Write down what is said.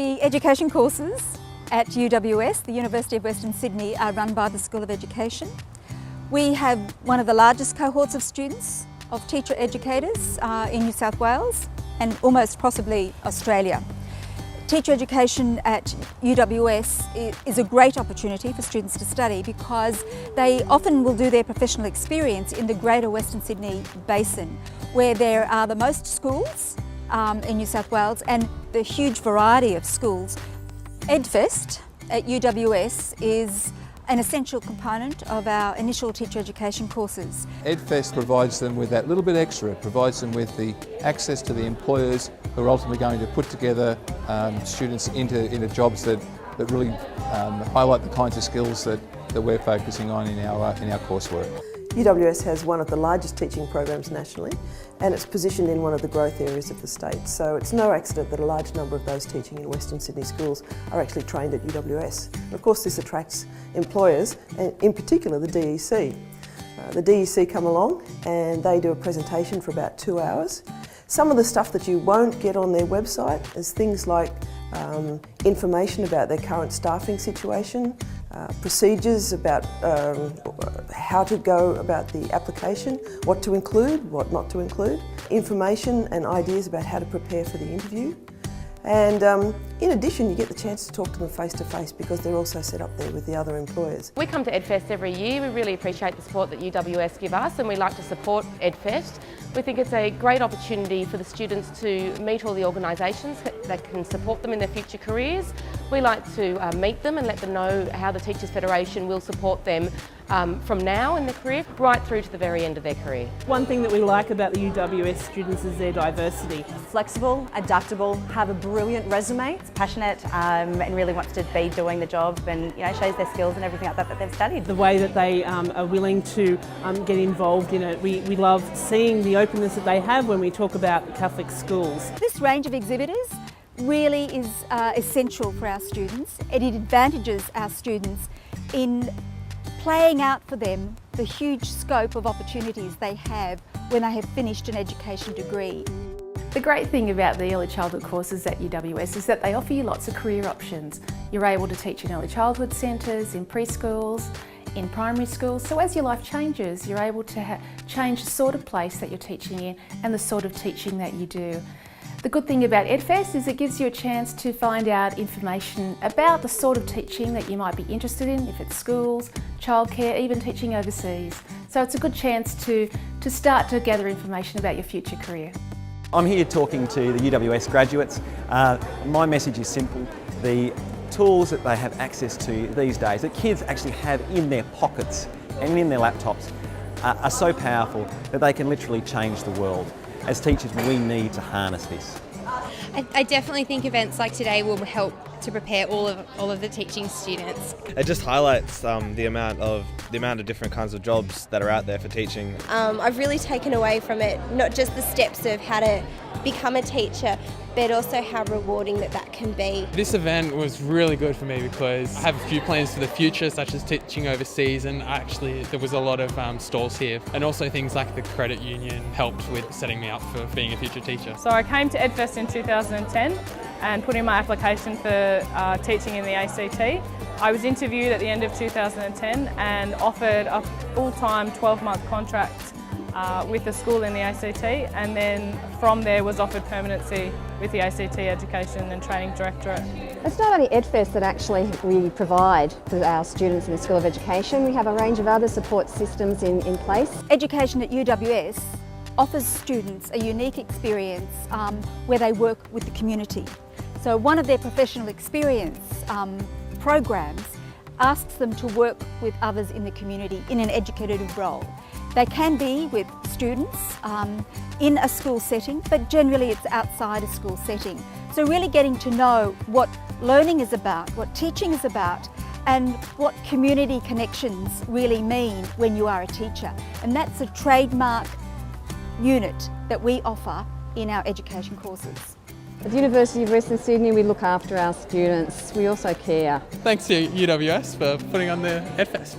The education courses at UWS, the University of Western Sydney, are run by the School of Education. We have one of the largest cohorts of students, of teacher educators in New South Wales and almost possibly Australia. Teacher education at UWS is a great opportunity for students to study because they often will do their professional experience in the greater Western Sydney basin, where there are the most schools in New South Wales and the huge variety of schools. EdFest at UWS is an essential component of our initial teacher education courses. EdFest provides them with that little bit extra. It provides them with the access to the employers who are ultimately going to put together students into jobs that really highlight the kinds of skills that we're focusing on in our coursework. UWS has one of the largest teaching programs nationally, and it's positioned in one of the growth areas of the state. So it's no accident that a large number of those teaching in Western Sydney schools are actually trained at UWS. And of course this attracts employers, and in particular the DEC. The DEC come along and they do a presentation for about 2 hours. Some of the stuff that you won't get on their website is things like information about their current staffing situation, procedures about how to go about the application, what to include, what not to include, information and ideas about how to prepare for the interview. And in addition, you get the chance to talk to them face to face because they're also set up there with the other employers. We come to EdFest every year. We really appreciate the support that UWS give us, and we like to support EdFest. We think it's a great opportunity for the students to meet all the organisations that can support them in their future careers. We like to meet them and let them know how the Teachers Federation will support them from now in their career right through to the very end of their career. One thing that we like about the UWS students is their diversity. Flexible, adaptable, have a brilliant resume, passionate and really wants to be doing the job, and shows their skills and everything like that they've studied. The way that they are willing to get involved in it. We love seeing the openness that they have when we talk about Catholic schools. This range of exhibitors really is essential for our students. It advantages our students in playing out for them the huge scope of opportunities they have when they have finished an education degree. The great thing about the early childhood courses at UWS is that they offer you lots of career options. You're able to teach in early childhood centres, in preschools, in primary schools, so as your life changes you're able to change the sort of place that you're teaching in and the sort of teaching that you do. The good thing about EdFest is it gives you a chance to find out information about the sort of teaching that you might be interested in, if it's schools, childcare, even teaching overseas. So it's a good chance to start to gather information about your future career. I'm here talking to the UWS graduates. My message is simple. The tools that they have access to these days, that kids actually have in their pockets and in their laptops, are so powerful that they can literally change the world. As teachers, we need to harness this. I definitely think events like today will help to prepare all of the teaching students. It just highlights the amount of different kinds of jobs that are out there for teaching. I've really taken away from it not just the steps of how to become a teacher, but also how rewarding that can be. This event was really good for me because I have a few plans for the future, such as teaching overseas, and actually there was a lot of stalls here, and also things like the credit union helped with setting me up for being a future teacher. So I came to EdFest in 2010 and put in my application for teaching in the ACT. I was interviewed at the end of 2010 and offered a full-time 12-month contract with the school in the ACT, and then from there was offered permanency with the ACT Education and Training Directorate. It's not only EdFest that actually we provide for our students in the School of Education. We have a range of other support systems in place. Education at UWS offers students a unique experience where they work with the community. So one of their professional experience programs asks them to work with others in the community in an educative role. They can be with students in a school setting, but generally it's outside a school setting. So really getting to know what learning is about, what teaching is about, and what community connections really mean when you are a teacher. And that's a trademark unit that we offer in our education courses. At the University of Western Sydney, we look after our students. We also care. Thanks to UWS for putting on the EdFest.